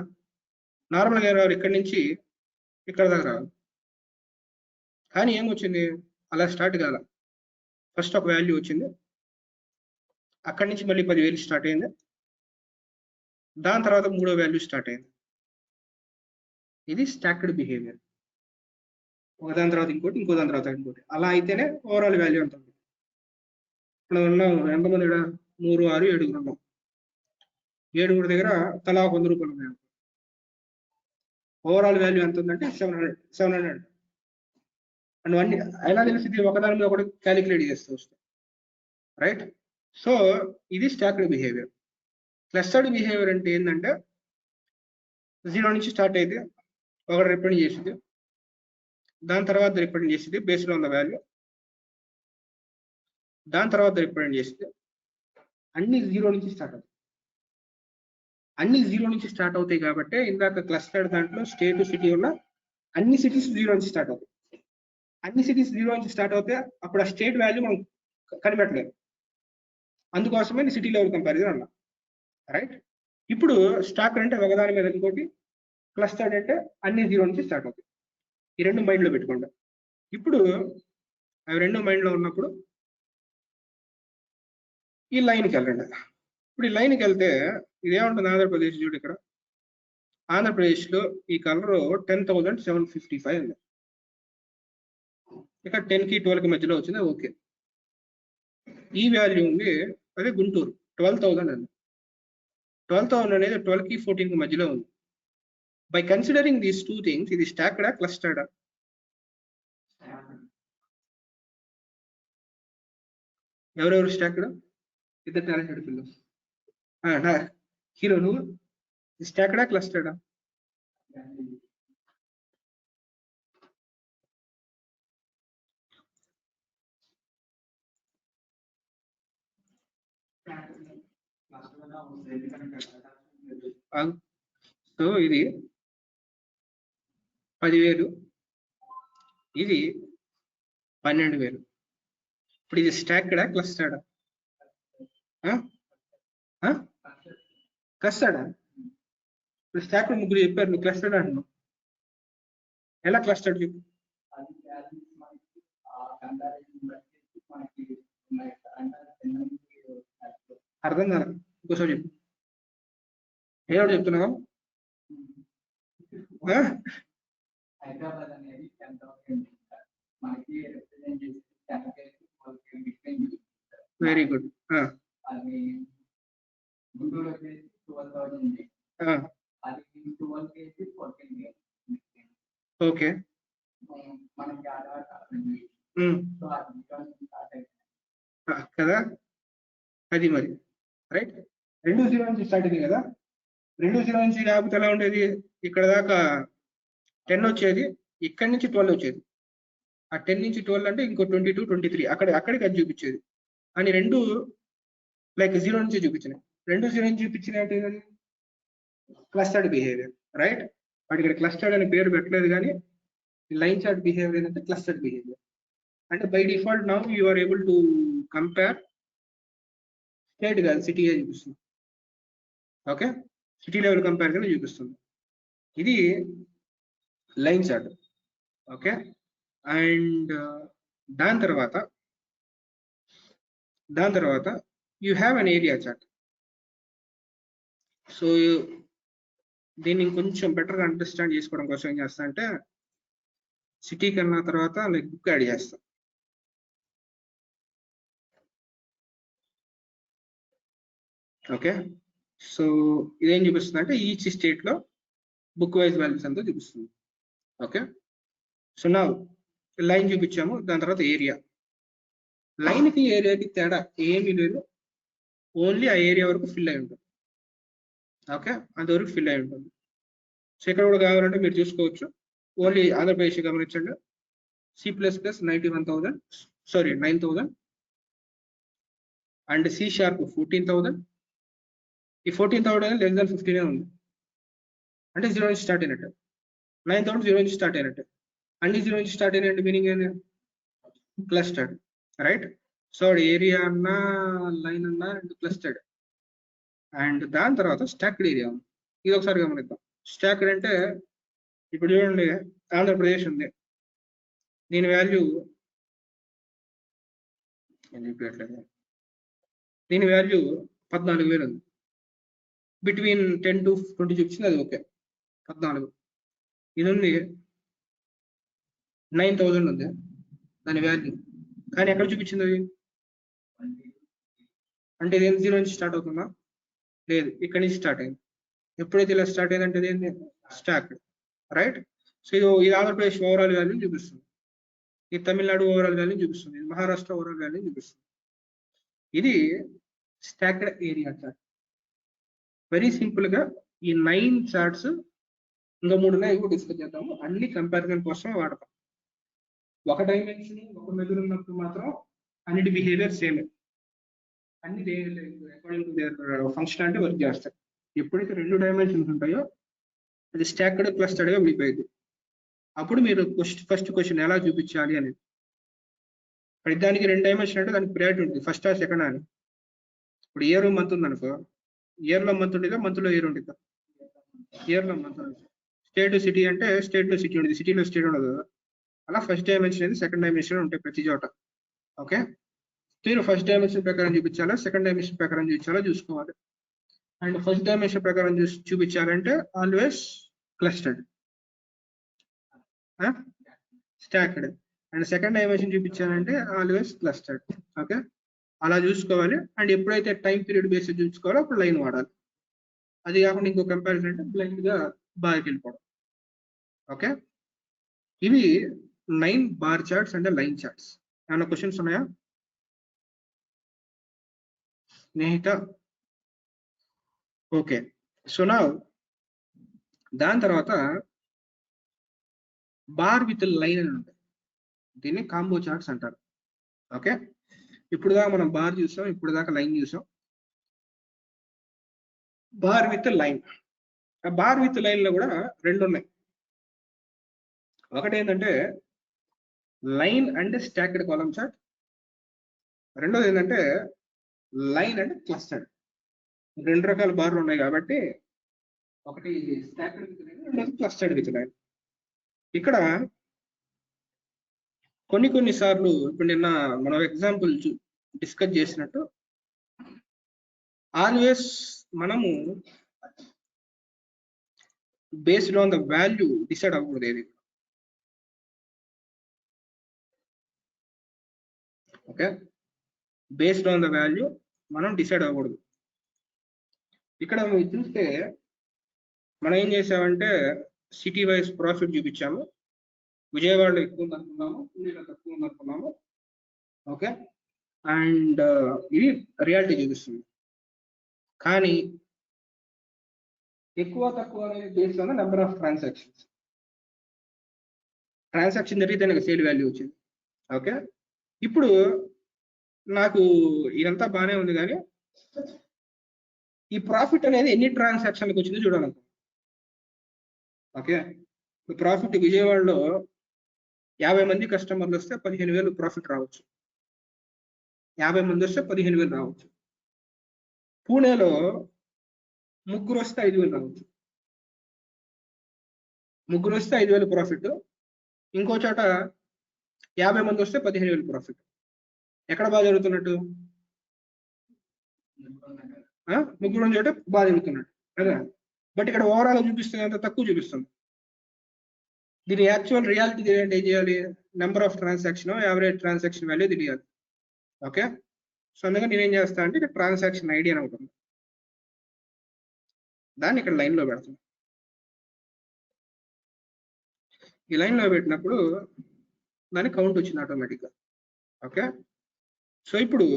నార్మల్గా రావాలి ఇక్కడి నుంచి ఇక్కడ దాకా రావాలి, కానీ ఏమొచ్చింది? అలా స్టార్ట్ కాల. ఫస్ట్ ఒక వాల్యూ వచ్చింది, అక్కడి నుంచి మళ్ళీ 10,000 స్టార్ట్ అయింది, దాని తర్వాత 3వ వాల్యూ స్టార్ట్ అయింది. ఇది స్టాక్డ్ బిహేవియర్. ఒక దాని తర్వాత ఇంకోటి, ఇంకో దాని తర్వాత ఇంకోటి, అలా అయితేనే ఓవరాల్ వాల్యూ ఎంత ఉంది. ఇప్పుడు ఉన్నాం ఎంతమంది? 3, 6, 7 ఉన్నాం. 7 దగ్గర తలా 100 రూపాయలు ఉన్నాయి. ఓవరాల్ వాల్యూ ఎంత ఉందంటే 700. అండ్ అన్ని అయినా తెలిసింది ఒకదాని మీద ఒకటి క్యాలిక్యులేట్ చేస్తూ వస్తాయి, రైట్? సో ఇది స్టాక్డ్ బిహేవియర్. క్లస్టర్డ్ బిహేవియర్ అంటే ఏంటంటే 0 నుంచి స్టార్ట్ అయితే ఒకటి రిప్రజెంట్ చేసింది, దాని తర్వాత రిప్రజెంట్ చేసింది బేస్డ్ ఆన్ ద వాల్యూ, దాని తర్వాత రిప్రజెంట్ చేసింది. అన్ని 0 నుంచి స్టార్ట్ అవుతాయి. అన్ని 0 నుంచి స్టార్ట్ అవుతాయి కాబట్టి ఇందాక క్లస్టర్డ్ దాంట్లో స్టేట్ సిటీ ఉన్న అన్ని సిటీస్ 0 నుంచి స్టార్ట్ అవుతాయి. అన్ని సిటీస్ 0 నుంచి స్టార్ట్ అవుతే అప్పుడు ఆ స్టేట్ వాల్యూ మనం కనిపెట్టలేదు. అందుకోసమే సిటీ లెవెల్ కంపారిజన్ అన్నా, రైట్? ఇప్పుడు స్టాక్ అంటే ఒకదాని మీద ఇంకోటి, క్లస్టర్డ్ అంటే అన్ని 0 నుంచి స్టార్ట్ అవుతాయి. ఈ రెండు మైండ్ లో పెట్టుకోండి. ఇప్పుడు అవి రెండు మైండ్ లో ఉన్నప్పుడు ఈ లైన్కి వెళ్ళండి. ఇప్పుడు ఈ లైన్కి వెళ్తే ఇదేముంటుంది? ఆంధ్రప్రదేశ్ చూడు, ఇక్కడ ఆంధ్రప్రదేశ్ లో ఈ కలర్ 10,755 ఉంది. ఇక్కడ 10 కి 12 కి మధ్యలో వచ్చింది, ఓకే. ఈ వాల్యూ ఉంది, అదే గుంటూరు 12,000 అండి. 12,000 అనేది 12 కి 14 కి మధ్యలో ఉంది. By considering these two things, ఇది స్టాక్డా క్లస్టర్డా? ఎవరెవరు స్టాక్డ్? ఇద్దరు టాలెంటెడ్ పిల్లలు. హీరో నువ్వు స్టాక్డా క్లస్టర్డా? సో ఇది 10,000, ఇది 12,000. ఇప్పుడు ఇది స్టాక్డా క్లస్టర్డా? క్లస్టర్డా? ఇప్పుడు స్టాక్ ముగ్గురు చెప్పారు, నువ్వు క్లస్టర్డ్ అంటున్నావు. ఎలా క్లస్టర్డ్ చెప్పు? అర్థం కాదు, ఇంకోసారి చెప్పు. ఏదో చెప్తున్నావు? Very good. అది గుంటూరు వచ్చేసి 12,000 ఉంది. అది 12 కేజీ 14 కేజీ. ఓకే. మనకి ఆధార్ కదా, అది మరి రైట్. 2-0 నుంచి స్టార్ట్ అయింది కదా. 2-0 నుంచి లేకపోతే ఎలా ఉండేది, ఇక్కడ దాకా 10 వచ్చేది, ఇక్కడి నుంచి 12 వచ్చేది. ఆ 10 నుంచి 12 అంటే ఇంకో 22, 23 అక్కడికి అది చూపించేది. అని రెండు లైక్ 0 నుంచి చూపించినాయి. 2-0 నుంచి చూపించినాయి అంటే క్లస్టర్డ్ బిహేవియర్, రైట్. వాటి ఇక్కడ క్లస్టర్డ్ అనే పేరు పెట్టలేదు, కానీ లైన్ చార్ట్ బిహేవియర్ ఏంటంటే క్లస్టర్డ్ బిహేవియర్. అంటే by default now you are able to compare state కాదు సిటీ చూపిస్తుంది. ఓకే, సిటీ లెవెల్ కంపారిజన్ చూపిస్తుంది. ఇది లైన్ చార్ట్. ఓకే, అండ్ దాని తర్వాత you have an area chart. So దీన్ని ఇంకొంచెం బెటర్గా అండర్స్టాండ్ చేసుకోవడం కోసం ఏం చేస్తా అంటే సిటీ కన్నా తర్వాత లైక్ బుక్ యాడ్ చేస్తా. ఓకే, సో ఇదేం చూపిస్తుంది అంటే ఈచ్ స్టేట్ లో బుక్ వైజ్ వాల్యూస్ అంతా చూపిస్తుంది. ఓకే, సో నా లైన్ చూపించాము, దాని తర్వాత ఏరియా. లైన్కి ఏరియాకి తేడా ఏమీ లేదు, ఓన్లీ ఆ ఏరియా వరకు ఫిల్ అయి ఉంటుంది. ఓకే, అంతవరకు ఫిల్ అయి ఉంటుంది. సో ఇక్కడ కూడా కావాలంటే మీరు చూసుకోవచ్చు. ఓన్లీ ఆంధ్రప్రదేశ్ గమనించండి, C++ 9,000 అండ్ C# 14,000. ఈ 14,000 లెస్ దాన్ 15 ఉంది, అంటే 0 నుంచి స్టార్ట్ అయినట్టు. 9,000 0 నుంచి స్టార్ట్ అయినట్టు. అన్ని 0 నుంచి స్టార్ట్ అయినట్టు మీనింగ్ ఏంటి, క్లస్టర్డ్, రైట్. సో ఏరియా అన్నా లైన్ అన్నా రెండు క్లస్టర్డ్. అండ్ దాని తర్వాత స్టాక్డ్ ఏరియా ఉంది. ఇది ఒకసారి గమనిద్దాం. స్టాక్డ్ అంటే ఇప్పుడు చూడండి, ఆంధ్రప్రదేశ్ ఉంది, దీని వాల్యూ దీని వాల్యూ 14,000 ఉంది. బిట్వీన్ 10 to 20 చూపించింది, అది ఓకే 14. ఇది ఉంది 9,000 ఉంది దాని వాల్యూ, కానీ ఎక్కడ చూపించింది అది, అంటే ఇది 0 నుంచి స్టార్ట్ అవుతుందా, లేదు, ఇక్కడి నుంచి స్టార్ట్ అయింది. ఎప్పుడైతే ఇలా స్టార్ట్ అయిందంటే ఇది స్టాక్, రైట్. సో ఇది ఆంధ్రప్రదేశ్ ఓవరాల్ వాల్యూ చూపిస్తుంది, ఇది తమిళనాడు ఓవరాల్ వాల్యూ చూపిస్తుంది, ఇది మహారాష్ట్ర ఓవరాల్ వాల్యూ చూపిస్తుంది. ఇది stacked area chart. Very simple గా ఈ 9 చార్ట్స్ ఇంకా 3 ఉన్నాయి, ఇవి డిస్కస్ చేద్దాము. అన్ని కంపారిజన్ కోసం వాడతాం. ఒక డైమెన్షన్ ఒక మెజర్ ఉన్నప్పుడు మాత్రం అన్నిటి బిహేవియర్ సేమ్, అన్ని according to their functionality work చేస్తాయి. ఎప్పుడైతే 2 డైమెన్షన్స్ ఉంటాయో అది స్టాక్డ్ క్లస్టర్డ్ గా విడిపోయింది. అప్పుడు మీరు ఫస్ట్ క్వశ్చన్ ఎలా చూపించాలి అనేది. దానికి 2 డైమెన్షన్ అంటే దానికి ప్రయారిటీ ఉంటుంది, ఫస్ట్ ఆ సెకండ్ అని. ఇప్పుడు ఇయర్ మంత్ ఉంది అనుకో, ఇయర్ లో మంత్ ఉంటుందా, మంత్ లో ఇయర్ ఉంటుందా, ఇయర్ లో మంత్ ఉంటుంది. స్టేట్ సిటీ అంటే స్టేట్ లో సిటీ ఉంటుంది, సిటీలో స్టేట్ ఉండదు. అలా ఫస్ట్ డైమెన్షన్ అనేది సెకండ్ డైమెన్షన్ ఉంటాయి ప్రతి చోట. ఓకే, మీరు ఫస్ట్ డైమెన్షన్ ప్రకారం చూపించాలా, సెకండ్ డైమెన్షన్ ప్రకారం చూపించాలా చూసుకోవాలి. అండ్ ఫస్ట్ డైమెన్షన్ ప్రకారం చూపించాలంటే always clustered, stacked. And second dimension చూపించాలంటే ఆల్వేస్ క్లస్టర్డ్. ఓకే, అలా చూసుకోవాలి. అండ్ ఎప్పుడైతే టైం పీరియడ్ బేస్ చూసుకోవాలో అప్పుడు లైన్ వాడాలి. అది కాకుండా ఇంకో కంపారిజన్ అంటే బ్లైండ్ గా బార్కి వెళ్ళిపోవడం. ఓకే, ఇవి 9 బార్ చార్ట్స్ అంటే లైన్ చార్ట్స్. ఏమైనా క్వశ్చన్స్ ఉన్నాయా స్నేహిత? ఓకే, సో నా దాని తర్వాత బార్ విత్ లైన్ అని ఉంటాయి, దీన్ని కాంబో చార్ట్స్ అంటారు. ఓకే, ఇప్పుడు దాకా మనం బార్ చూసాం, ఇప్పుడు దాకా లైన్ చూసాం. బార్ విత్ లైన్, ఆ బార్ విత్ లైన్ లో కూడా 2 ఉన్నాయి. ఒకటి ఏంటంటే line and stacked column chart, రెండోది ఏంటంటే లైన్ అండ్ క్లస్టర్డ్. 2 రకాల బార్లు ఉన్నాయి కాబట్టి ఒకటి స్టాక్డ్ విత్ లైన్, రెండోది క్లస్టర్డ్ విత్ లైన్. ఇక్కడ కొన్ని సార్లు ఇప్పుడు నిన్న మనం ఎగ్జాంపుల్ డిస్కస్ చేసినట్టు ఆల్వేస్ మనము based on the value decide అవ్వకూడదు ఏది. Okay, based on the value మనం డిసైడ్ అవ్వకూడదు. ఇక్కడ మీరు చూస్తే మనం ఏం చేసామంటే సిటీ వైజ్ ప్రాఫిట్ చూపించాము. విజయవాడలో ఎక్కువ ఉంది అనుకున్నాము, పూణేలో తక్కువ ఉంది అనుకున్నాము. ఓకే, అండ్ ఇది రియాలిటీ చూపిస్తుంది. కానీ ఎక్కువ తక్కువ అనేది based on the number of transactions. Transaction జరిగితే నాకు సేల్ వాల్యూ వచ్చింది. ఓకే, ఇప్పుడు నాకు ఇదంతా బాగానే ఉంది, కానీ ఈ ప్రాఫిట్ అనేది ఎన్ని ట్రాన్సాక్షన్లకు వచ్చిందో చూడాలనుకో. ఓకే, ప్రాఫిట్ విజయవాడలో 50 మంది కస్టమర్లు వస్తే 15,000 ప్రాఫిట్ రావచ్చు. 50 మంది వస్తే 15,000 రావచ్చు. పూణేలో 3 వస్తే 5,000 రావచ్చు. 3 వస్తే 5,000 ప్రాఫిట్. ఇంకో చోట 50 మంది వస్తే 15,000 ప్రాఫిట్. ఎక్కడ బాగా జరుగుతున్నట్టు? 3 ఉన్న చోట బాగా జరుగుతున్నట్టు కదా. బట్ ఇక్కడ ఓవరాల్ చూపిస్తుంది అంత తక్కువ చూపిస్తుంది. దీని యాక్చువల్ రియాలిటీ తెలియాలంటే ఏం చేయాలి? Number of transaction, average transaction value తెలియాలి. ఓకే, సో అందుకని నేనేం చేస్తా అంటే ఇక్కడ ట్రాన్సాక్షన్ ఐడి అని ఉంటుంది, దాన్ని ఇక్కడ లైన్లో పెడతాను. ఈ లైన్లో పెట్టినప్పుడు దాని కౌంట్ వచ్చింది ఆటోమేటిక్గా. ఓకే, సో ఇప్పుడు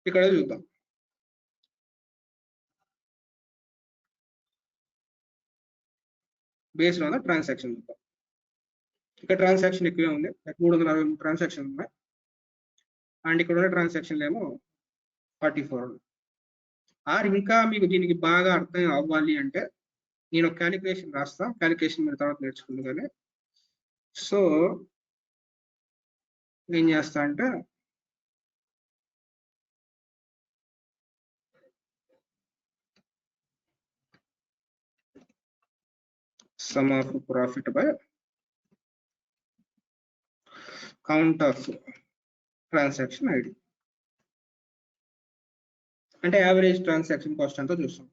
ఇక్కడ చూద్దాం. బేస్డ్ ఆన్ ద ట్రాన్సాక్షన్ చూద్దాం. ఇక్కడ ట్రాన్సాక్షన్ ఎక్కువే ఉంది, 363 ట్రాన్సాక్షన్ ఉన్నాయి. అండ్ ఇక్కడ ఉన్న ట్రాన్సాక్షన్లు ఏమో 44 ఉన్నాయి. ఇంకా మీకు దీనికి బాగా అర్థం అవ్వాలి అంటే నేను ఒక క్యాలిక్యులేషన్ రాస్తా, క్యాలిక్యులేషన్ మీరు తర్వాత నేర్చుకుంది. కానీ సో ఏం చేస్తా అంటే sum of profit by count of transaction ID అంటే యావరేజ్ ట్రాన్సాక్షన్ కాస్ట్ అంతా చూస్తాం.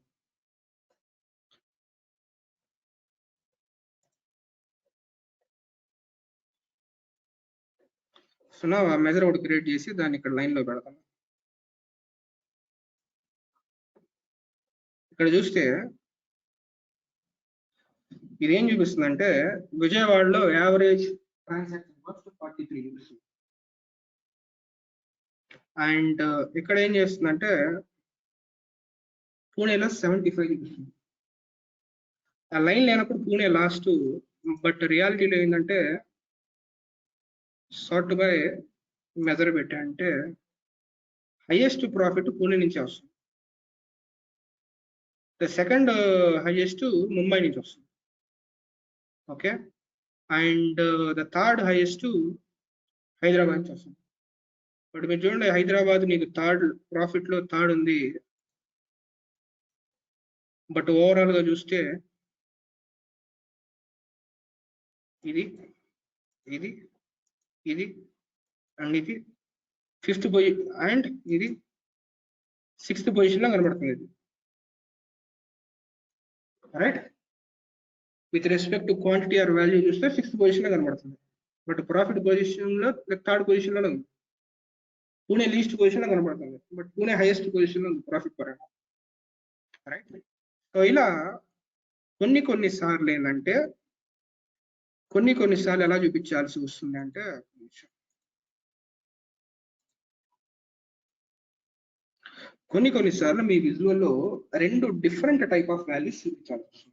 సో నా మెజర్ ఒకటి క్రియేట్ చేసి దాన్ని ఇక్కడ లైన్లో పెడతాను. ఇక్కడ చూస్తే ఇదేం చూపిస్తుంది అంటే విజయవాడలో యావరేజ్ ట్రాన్సాక్షన్ కాస్ట్ 43 చూపిస్తుంది. అండ్ ఇక్కడ ఏం చేస్తుందంటే పూణేలో 75 చూపిస్తుంది. ఆ లైన్ లేనప్పుడు పూణే లాస్ట్, బట్ రియాలిటీలో ఏంటంటే సార్ట్ బై మెజర్ పెట్టా అంటే హైయెస్ట్ ప్రాఫిట్ పూణే నుంచి వస్తుంది. ద సెకండ్ హైయెస్ట్ ముంబై నుంచి వస్తుంది. Okay, and the third highest Hyderabad నుంచి వస్తుంది. బట్ మీరు చూడండి, హైదరాబాద్ నీకు థర్డ్ ప్రాఫిట్లో థర్డ్ ఉంది, బట్ ఓవరాల్గా చూస్తే ఇది ఇది ఇది అండ్ ఇది 5th పొజిషన్ అండ్ ఇది 6th పొజిషన్లో కనబడుతుంది. ఇది right, with respect to quantity or value చూస్తే 6th పొజిషన్లో కనబడుతుంది. బట్ ప్రాఫిట్ పొజిషన్లో 3rd పొజిషన్లో ఉంది. పూణే లీస్ట్ పొజిషన్లో కనబడుతుంది, బట్ పూణే హైయెస్ట్ పొజిషన్లో ఉంది ప్రాఫిట్ పరంగా. రైట్, సో ఇలా కొన్నిసార్లు ఏంటంటే కొన్నిసార్లు ఎలా చూపించాల్సి వస్తుంది అంటే కొన్నిసార్లు మీ విజువల్లో 2 డిఫరెంట్ టైప్ ఆఫ్ వాల్యూస్ చూపించాల్సి వస్తుంది.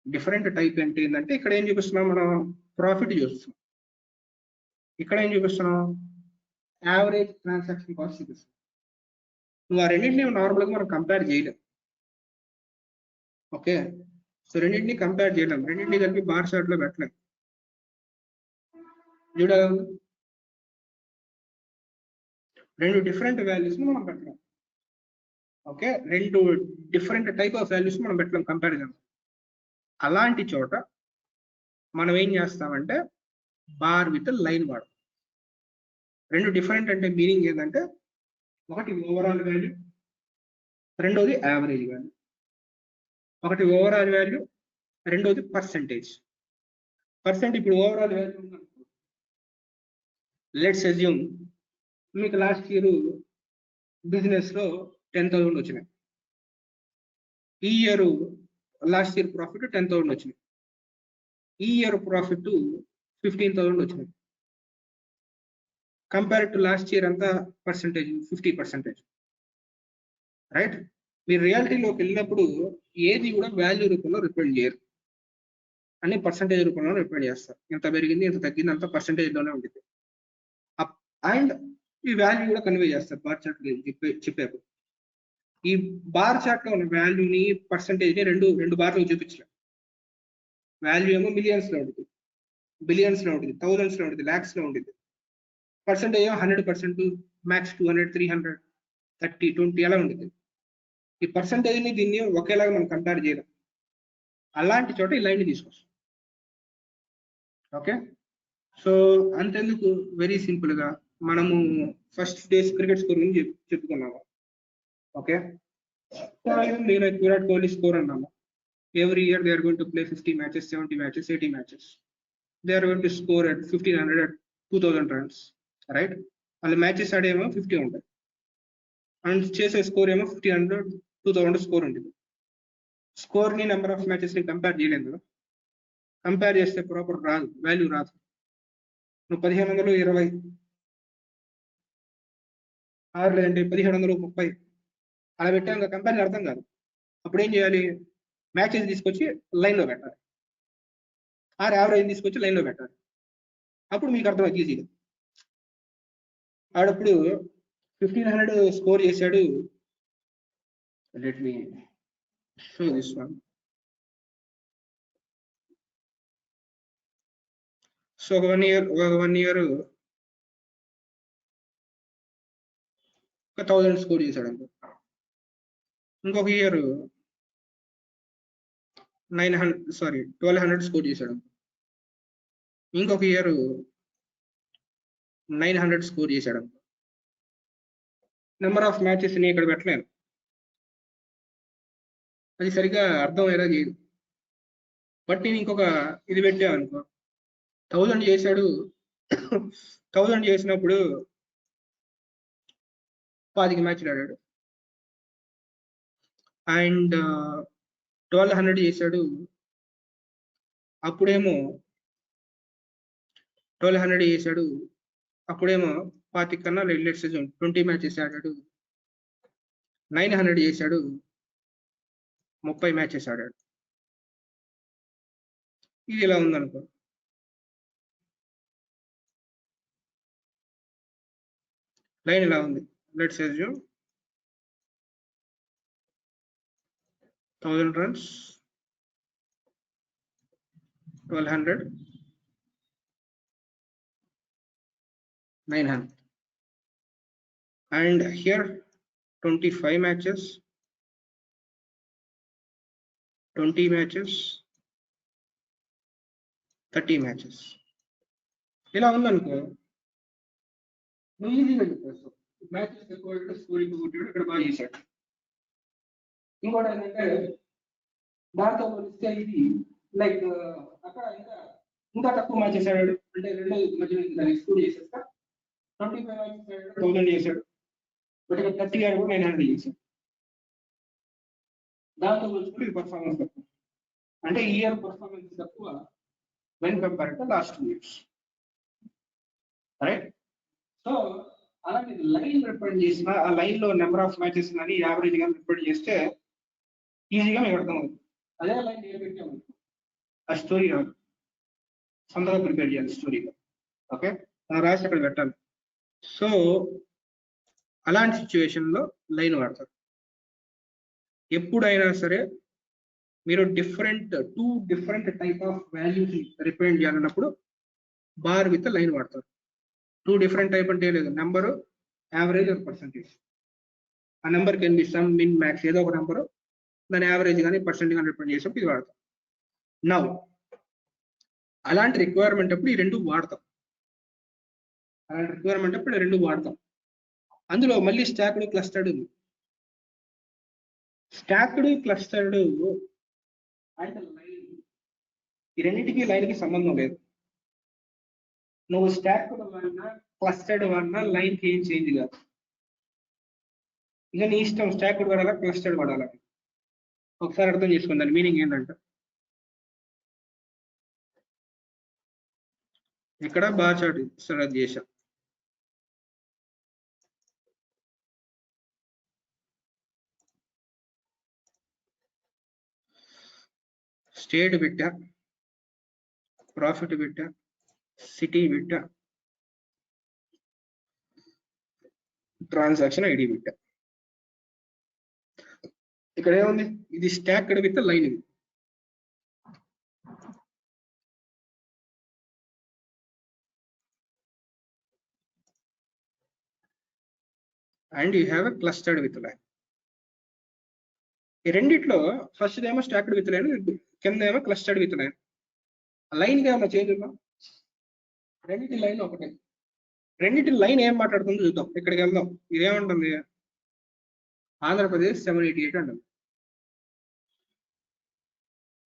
డిఫరెంట్ టైప్ అంటే ఏంటంటే ఇక్కడ ఏం చూపిస్తున్నాం, మనం ప్రాఫిట్ చూస్తున్నాం. ఇక్కడ ఏం చూపిస్తున్నాం, యావరేజ్ ట్రాన్సాక్షన్ కాస్ట్ చూపిస్తున్నాం. నువ్వు ఆ రెండింటిని నార్మల్గా మనం కంపేర్ చేయలేం. ఓకే, సో రెండింటిని కంపేర్ చేయలేం, రెండింటిని కలిపి బార్ చార్ట్ లో పెట్టలేం. చూడాలి, 2 డిఫరెంట్ వాల్యూస్ మనం పెట్టలేం. Okay, 2 different type of values మనం పెట్టలేం కంపారిజన్. అలాంటి చోట మనం ఏం చేస్తామంటే బార్ విత్ లైన్ వాడతాం. 2 డిఫరెంట్ అంటే మీనింగ్ ఏంటంటే ఒకటి ఓవరాల్ వాల్యూ, రెండోది యావరేజ్ వాల్యూ. ఒకటి ఓవరాల్ వాల్యూ, రెండోది పర్సెంటేజ్. పర్సెంట్ ఇప్పుడు ఓవరాల్ వాల్యూ లెట్స్ అజ్యూమ్ మీకు లాస్ట్ ఇయర్ బిజినెస్ లో 10,000 వచ్చినాయి. ఈ ఇయర్ లాస్ట్ ఇయర్ ప్రాఫిట్ 10,000 వచ్చినాయి. ఈ ఇయర్ ప్రాఫిట్ 15,000 వచ్చినాయి. కంపేర్ టు లాస్ట్ ఇయర్ అంతా పర్సెంటేజ్ 50%, రైట్? మీరు రియాలిటీలోకి వెళ్ళినప్పుడు ఏది కూడా వాల్యూ రూపంలో రిప్రజెంట్ చేయరు, అన్ని పర్సంటేజ్ రూపంలో రిప్రజెంట్ చేస్తారు. ఎంత పెరిగింది ఎంత తగ్గింది అంతా పర్సంటేజ్ లోనే ఉంటుంది. అండ్ ఈ వాల్యూ కూడా కన్వే చేస్తారు బార్ చార్ట్ చెప్పేప్పుడు. ఈ బార్ చార్ట్ లో ఉన్న వాల్యూని పర్సంటేజ్ ని రెండు బార్లు చూపించలేదు. వాల్యూ ఏమో మిలియన్స్ లో ఉంటుంది, బిలియన్స్ లో ఉంటుంది, థౌజండ్స్ లో ఉంటుంది, లాక్స్ లో ఉంటుంది. పర్సంటేజ్ ఏమో 100%, మ్యాక్స్ 200, 300, 30, 20 అలా ఉంటుంది. ఈ పర్సంటేజ్ ని దీన్ని ఒకేలాగా మనం కంపేర్ చేయలేం. అలాంటి చోట ఈ లైన్ తీసుకొస్తాం. ఓకే, సో అంతెందుకు, వెరీ సింపుల్ గా మనము ఫస్ట్ డేస్ క్రికెట్ స్కోర్ గురించి చెప్పుకున్నాము. ఓకే, నేను విరాట్ కోహ్లీ స్కోర్ అన్నాము. Every year they are going to play 50 matches, 70 matches, 80 matches. They are going to score at 1,500, at 2,000 runs, right? వాళ్ళ మ్యాచెస్ ఆడేమో 50 ఉంటాయి అండ్ చేసే స్కోర్ ఏమో 1,500, 2,000 స్కోర్ ఉంటుంది. స్కోర్ ని నెంబర్ ఆఫ్ మ్యాచెస్ ని కంపేర్ చేయలేదు కదా. కంపేర్ చేస్తే ప్రాపర్ రాదు, వాల్యూ రాదు. నువ్వు 1,520 ఆరు లేదంటే 1,730 అలా పెట్టాక కంపేర్ అర్థం కాదు. అప్పుడు ఏం చేయాలి? మ్యాచెస్ తీసుకొచ్చి లైన్లో పెట్టాలి, ఆర్ యావరేజ్ తీసుకొచ్చి లైన్లో పెట్టాలి. అప్పుడు మీకు అర్థమవుతుంది ఈజీగా. ఆడప్పుడు 1,500 స్కోర్ చేశాడు. Let me show this one. So ఒక వన్ ఇయర్ 1,000 స్కోర్ చేశాడు అనుకో. ఇంకొక ఇయర్ 1,200 స్కోర్ చేశాడు. ఇంకొక ఇయర్ 900 స్కోర్ చేశాడు. నెంబర్ ఆఫ్ మ్యాచెస్ ని ఇక్కడ పెట్టలేను, అది సరిగా అర్థం అయ్యేలా చేయదు. బట్ నేను ఇంకొక ఇది పెట్టాను అనుకో, 1,000 చేశాడు. 1,000 చేసినప్పుడు 25 మ్యాచ్లు ఆడాడు. అండ్ 1,200 చేశాడు, అప్పుడేమో 1,200 చేశాడు, అప్పుడేమో 25 కన్నా 20 మ్యాచెస్ ఆడాడు. 900 చేశాడు, 30 మ్యాచెస్ ఆడాడు. ఇది ఇలా ఉందనుకో. లైన్ ఇలా ఉంది. Let's assume 1,000 runs, 1,200, 900, and here 25 matches, 20 matches, 30 matches. ఇలా ఉందనుకో, నువ్వు ఈజీగా చెప్పేస్తావు. మ్యాచెస్ ఎక్కువ స్కోరింగ్ కొట్టాడు, ఇక్కడ బాగా చేశాడు. ఇంకోటి ఏంటంటే దాంతో పోలిస్తే ఇది లైక్ అక్కడ ఇంకా తక్కువ మ్యాచెస్ ఆడాడు అంటే రెండు మధ్య దాన్ని ఎక్స్క్లూడ్ చేసేస్తా. 25 మ్యాచెస్ ఆడాడు, 1,000 చేశాడు. బట్ ఇక్కడ 30 ఆడు కూడా 900 చేశాడు. దాంతో పోల్చుకుంటే ఇది పర్ఫార్మెన్స్ తక్కువ, అంటే ఈ ఇయర్ పర్ఫార్మెన్స్ తక్కువ when compare to last 2 years, right? So అలాంటి లైన్ రిప్రజెంట్ చేసిన ఆ లైన్ లో నెంబర్ ఆఫ్ మ్యాచెస్ కానీ యావరేజ్ కానీ రిప్రజెంట్ చేస్తే ఈజీగా మీకు అర్థమవుతుంది. అదే లైన్ నేను పెట్టాము, ఆ స్టోరీ రాదు, సొంతగా ప్రిపేర్ చేయాలి స్టోరీగా. ఓకే, రాసి అక్కడ పెట్టాలి. సో అలాంటి సిచ్యువేషన్ లో లైన్ వాడతారు. ఎప్పుడైనా సరే మీరు two different type of values represent చేయాలన్నప్పుడు బార్ విత్ లైన్ వాడతారు. 2 డిఫరెంట్ టైప్ అంటే లేదు, నెంబరు, యావరేజ్ ఆర్ పర్సంటేజ్. ఆ number can be sum, min, max, ఏదో ఒక నెంబరు, దాని యావరేజ్ కానీ పర్సెంట్ కానీ రిప్రజెంట్ చేసినప్పుడు ఇది వాడతాం. నౌ అలాంటి రిక్వైర్మెంట్ అప్పుడు ఈ రెండు వాడతాం. అలాంటి రిక్వైర్మెంట్ అప్పుడు ఈ రెండు వాడతాం. అందులో మళ్ళీ స్టాక్డ్, క్లస్టర్డ్ ఉంది. స్టాక్డ్, క్లస్టర్డ్ అండ్ లైన్ ఈ రెండింటికి లైన్ కి సంబంధం లేదు. నువ్వు స్టాక్డ్ వాడినా క్లస్టర్డ్ వాడినా లైన్ కి ఏం చేంజ్ కాదు. ఇక నీ ఇష్టం స్టాక్డ్ వాడాలా క్లస్టర్డ్ వాడాలా. ఒకసారి అర్థం చేసుకోండి దాని మీనింగ్ ఏంటంటే ఇక్కడ బార్ చార్ట్ సెలెక్ట్ చేశాం. స్టేట్ బిట్టా, ప్రాఫిట్ బిట్టా, సిటీ బిట్టా, ట్రాన్సాక్షన్ ఐడి బిట్టా. ఇక్కడ ఏముంది? ఇది స్టాక్డ్ విత్ లైన్. ఇది and you have a clustered with line. ఈ రెండిట్లో ఫస్ట్ ఏమో స్టాక్డ్ విత్ లైన్, కింద ఏమో క్లస్టర్డ్ విత్ లైన్. లైన్ కి ఏమో చేంజ్ ఉందా? రెండింటి లైన్ ఒకటే. రెండింటి లైన్ ఏం మాట్లాడుతుందో చూద్దాం. ఇక్కడికి వెళ్దాం. ఇదేమంటుంది? ఆంధ్రప్రదేశ్ 788 అంటుంది.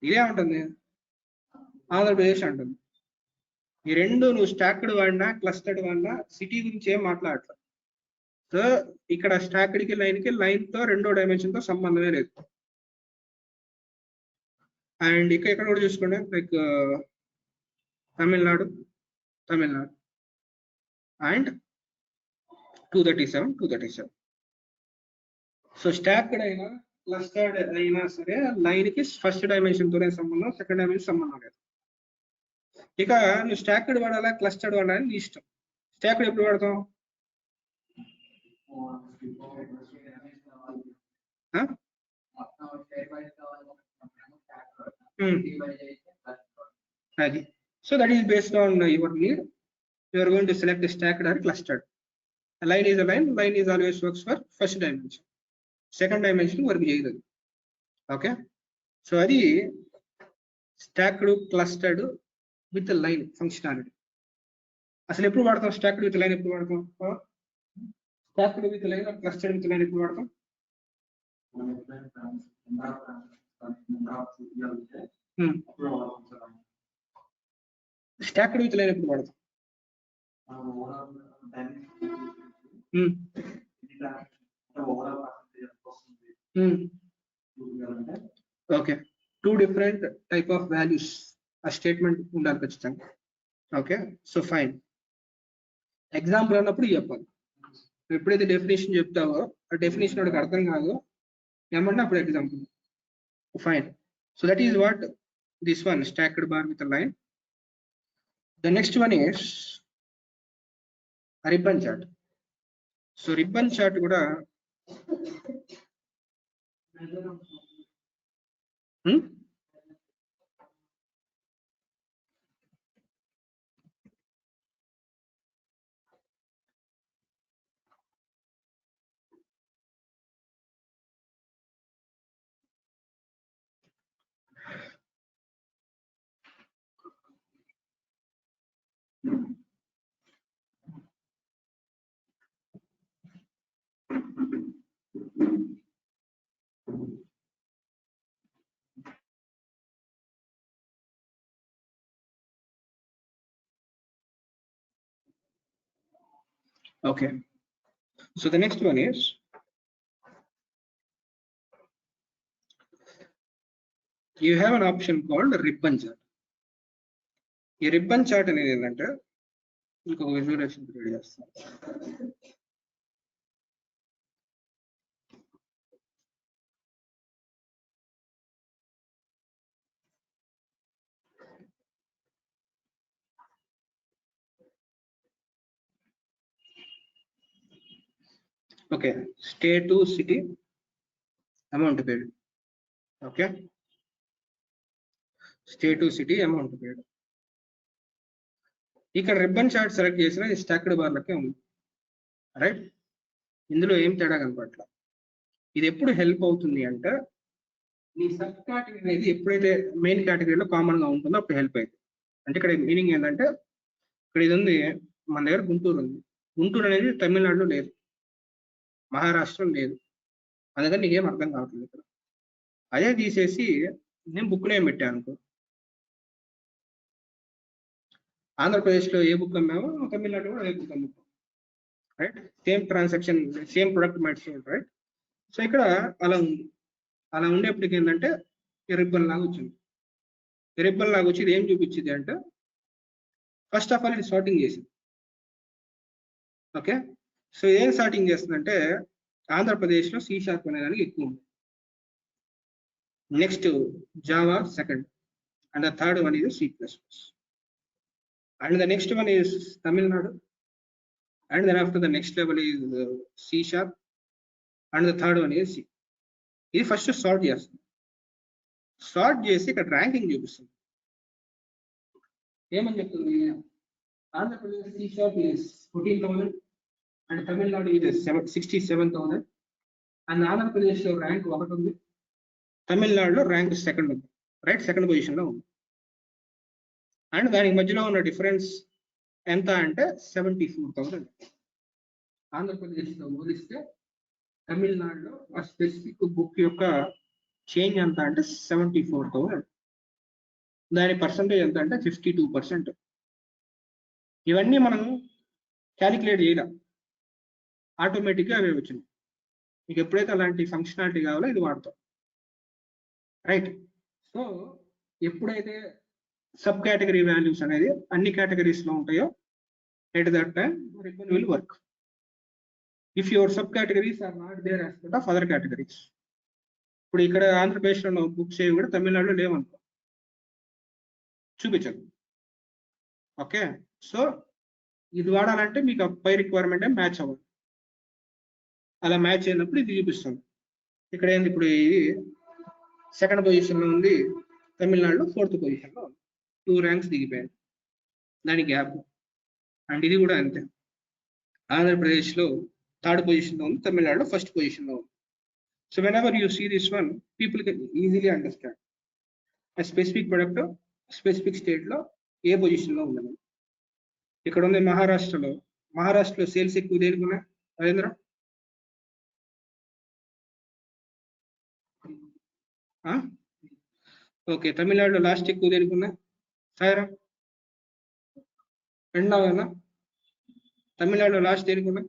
ఇదేమంటుంది? ఆంధ్రప్రదేశ్ అంటుంది. ఈ రెండు నువ్వు స్టాక్డ్ వాడినా క్లస్టర్డ్ వాడినా సిటీ గురించి ఏం మాట్లాడట్లేదు. సో ఇక్కడ స్టాక్డ్ కి లైన్ తో రెండో డైమెన్షన్ తో సంబంధమే లేదు. అండ్ ఇక్కడ కూడా చూసుకోండి, like Tamil Nadu and 237. So stacked అయినా క్లస్టర్డ్ అయినా సరే లైన్ కి ఫస్ట్ డైమెన్షన్ తోనే సంబంధం, సెకండ్ డైమెన్షన్ సంబంధం లేదు. ఇక నువ్వు స్టాక్డ్ వాడాలా క్లస్టర్డ్ వాడాలని నీ ఇష్టం. స్టాక్డ్ ఎప్పుడు వాడతాం? అది. So that is based on your need. You are going to select the stacked or clustered. A line is a line. Line is always works for first dimension. Second dimension work cheyadu. Okay. So adi stacked clustered with the line functionality. అసలు ఎప్పుడు వాడతాం stacked with line? ఎప్పుడు వాడతాం? Stacked with line or clustered with line ఎప్పుడు వాడతాం? Stacked with line ఎప్పుడు వాడతాం? Okay, 2 different type of values ఆ స్టేట్మెంట్ ఉండాలి ఖచ్చితంగా. Okay, so fine. ఎగ్జాంపుల్ అన్నప్పుడు చెప్పాలి. ఎప్పుడైతే డెఫినేషన్ చెప్తావో ఆ డెఫినేషన్ వాడికి అర్థం కాదు ఏమన్నా అప్పుడు example. Fine. So that is what this one stacked bar with line. The next one is a ribbon chart. So ribbon chart kuda okay. So the next one is you have an option called ribbon chart. ఈ ribbon chart అనేది ఏంటంటే ఇంకొక visualisation create చేస్తాం. Okay, state, city, amount పేడ్. Okay, state, city, amount పేడ్. ఇక్కడ ribbon chart select చేసిన stacked బార్లకే ఉంది. Right, ఇందులో ఏం తేడా కనపట్ల. ఇది ఎప్పుడు హెల్ప్ అవుతుంది అంటే నీ సబ్ కేటగిరీ అనేది ఎప్పుడైతే మెయిన్ కేటగిరీలో కామన్ గా ఉంటుందో అప్పుడు హెల్ప్ అవుతుంది. అంటే ఇక్కడ మీనింగ్ ఏంటంటే ఇక్కడ ఇది ఉంది, మన దగ్గర గుంటూరు ఉంది. గుంటూరు అనేది తమిళనాడులో లేదు, మహారాష్ట్రలో లేదు, అందుకని నీకేం అర్థం కావట్లేదు. ఇక్కడ అదే తీసేసి నేను బుక్ నేమ్ పెట్టాను అనుకో, ఆంధ్రప్రదేశ్లో ఏ బుక్ అమ్మామో తమిళనాడు కూడా అదే బుక్ అమ్ముతాం, right? Same transaction, same product might sold, right? So ఇక్కడ అలా ఉంది. అలా ఉండేప్పటికి ఏంటంటే రిబ్బన్ లాగా వచ్చింది. రిబ్బన్ లాగా వచ్చి ఇది ఏం చూపించింది అంటే, ఫస్ట్ ఆఫ్ ఆల్ ఇది సార్టింగ్ చేసింది. ఓకే, సో ఏం సార్టింగ్ చేస్తుందంటే ఆంధ్రప్రదేశ్లో C# అనే దానికి ఎక్కువ ఉంది. Next Java second, and the third one is C++, and the next one is Tamil Nadu, and then after the next level is C#, and the third one is C. ఇది first sort చేస్తుంది. Sort చేసి ఇక్కడ ranking చూపిస్తుంది. ఏమని చెప్తుంది? Andhra Pradesh C# is 14,000 and Tamil Nadu is 67,000, and ఆంధ్రప్రదేశ్లో rank 1 ఉంది, తమిళనాడులో ర్యాంక్ 2nd ఉంది, రైట్? 2nd పొజిషన్లో ఉంది. అండ్ దానికి మధ్యలో ఉన్న డిఫరెన్స్ ఎంత అంటే 74,000. ఆంధ్రప్రదేశ్లో పోలిస్తే తమిళనాడులో ఆ స్పెసిఫిక్ బుక్ యొక్క చేంజ్ ఎంత అంటే 74,000. దాని పర్సంటేజ్ ఎంత అంటే 52%. ఇవన్నీ మనం క్యాలిక్యులేట్ చేయలేం, ఆటోమేటిక్గా అవే వచ్చినాయి. మీకు ఎప్పుడైతే అలాంటి ఫంక్షనాలిటీ కావాలో ఇది వాడతాం, రైట్? సో ఎప్పుడైతే సబ్ కేటగిరీ వాల్యూస్ అనేది అన్ని కేటగిరీస్లో ఉంటాయో, at that time ribbon will work. If your sub categories are not there as part of other categories. ఇప్పుడు ఇక్కడ ఆంధ్రప్రదేశ్లో ఉన్న బుక్స్ ఏవి కూడా తమిళనాడులో లేవనుకో, చూపించదు. ఓకే, సో ఇది వాడాలంటే మీకు పై రిక్వైర్మెంట్ మ్యాచ్ అవ్వాలి. అలా మ్యాచ్ అయినప్పుడు ఇది చూపిస్తుంది. ఇక్కడ ఏంది, ఇప్పుడు ఇది 2nd పొజిషన్లో ఉంది, తమిళనాడులో 4th పొజిషన్లో ఉంది. 2 ర్యాంక్స్ దిగిపోయాయి దాని గ్యాప్. అండ్ ఇది కూడా అంతే, ఆంధ్రప్రదేశ్లో 3rd పొజిషన్లో ఉంది, తమిళనాడులో 1st పొజిషన్లో ఉంది. So whenever you see this one, people can easily understand a specific product specific స్టేట్లో ఏ పొజిషన్లో ఉందని. ఇక్కడ ఉంది మహారాష్ట్రలో సేల్స్ ఎక్కువ దేనికి ఉన్నాయి రాజేంద్ర? ఓకే, తమిళనాడులో లాస్ట్ ఎక్కువ దేనికి ఉన్నాయి సాయరా? రెండవనా? తమిళనాడులో లాస్ట్ దేనికి ఉన్నాయి?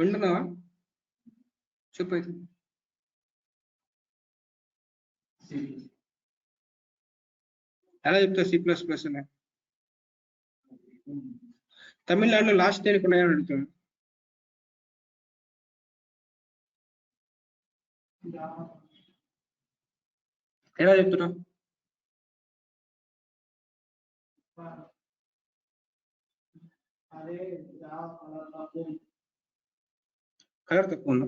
రెండున్నావా? చెప్పైతే. ఎలా చెప్తా C++ అనే? తమిళనాడులో లాస్ట్ దేనికి ఉన్నాయని అడుగుతాను. ఎలా చెప్తున్నా? కలర్ తక్కువ ఉందా?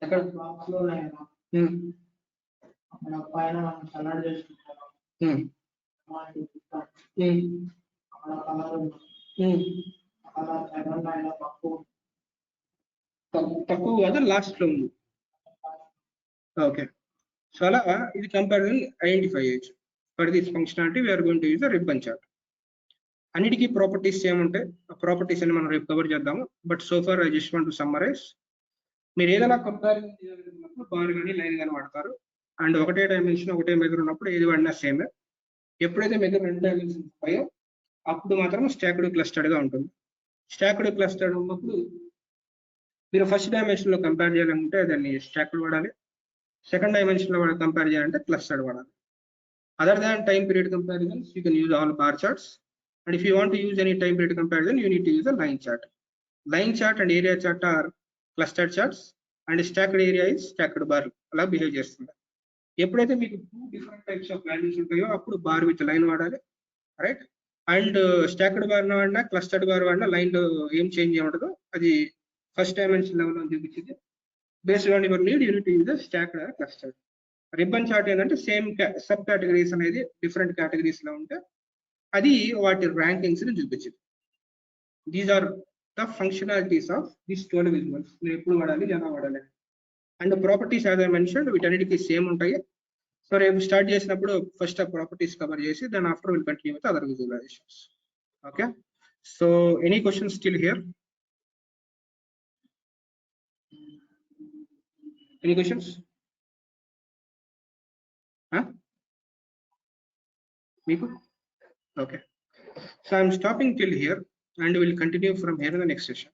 ఎక్కడ? తక్కువ కాదు, లాస్ట్ లో ఉంది. ఓకే, సో అలా ఇది కంపారిజన్ ఐడెంటిఫై చేయొచ్చు. For this functionality we're going to use the ribbon chart. అన్నిటికీ ప్రాపర్టీస్ ఏముంటాయి, ఆ ప్రాపర్టీస్ అని మనం రేపు కవర్ చేద్దాము. But so far I just want to summarize. మీరు ఏదైనా కంపారిజన్ చేయాలనుకున్నప్పుడు బార్ కానీ లైన్ కానీ వాడతారు. అండ్ ఒకటే డైమెన్షన్ ఒకటే మెజర్ ఉన్నప్పుడు ఏది వాడినా సేమే. ఎప్పుడైతే మెజర్ 2 డైమెన్షన్స్ ఉంటాయో అప్పుడు మాత్రం స్టాక్డ్ క్లస్టర్డ్గా ఉంటుంది. స్టాక్డ్ క్లస్టర్డ్ ఉన్నప్పుడు మీరు ఫస్ట్ డైమెన్షన్లో కంపేర్ చేయాలనుకుంటే దాన్ని స్టాక్డ్ వాడాలి, 2nd డైమెన్షన్లో కంపేర్ చేయాలంటే క్లస్టర్డ్ వాడాలి. Other than time period comparisons you can use all bar charts. And if you want to use any time period comparison, you need to use a line chart. Line chart and area chart are clustered charts, and stacked area is stacked bar. అలా behave చేస్తుంది. ఎప్పుడైతే మీకు 2 different types of values ఉంటాయో అప్పుడు bar with line వాడాలి, right? And stacked bar వాడినా clustered bar వాడినా line లో ఏం చేంజ్ ఏముంటుందో అది ఫస్ట్ డైమెన్షన్ లెవెల్ అని చూపించింది. Based on your need you need to use stacked or clustered. Ribbon chart ఏంటంటే సేమ్ సబ్ కేటగిరీస్ అనేది డిఫరెంట్ కేటగిరీస్ లో ఉంటే అది వాటి ర్యాంకింగ్స్ ని చూపించింది. These are the functionalities of this 12 visuals. మీరు ఎప్పుడు వాడాలి, ఎలా వాడాలి. And properties as I mentioned వీటన్నిటికీ సేమ్ ఉంటాయి. సో రేపు స్టార్ట్ చేసినప్పుడు ఫస్ట్ ఆ ప్రాపర్టీస్ కవర్ చేసి దాని after will continue with other visualizations. Okay, so any questions still here? Any questions? Huh? Meeku? Okay. So I'm stopping till here and we'll continue from here in the next session.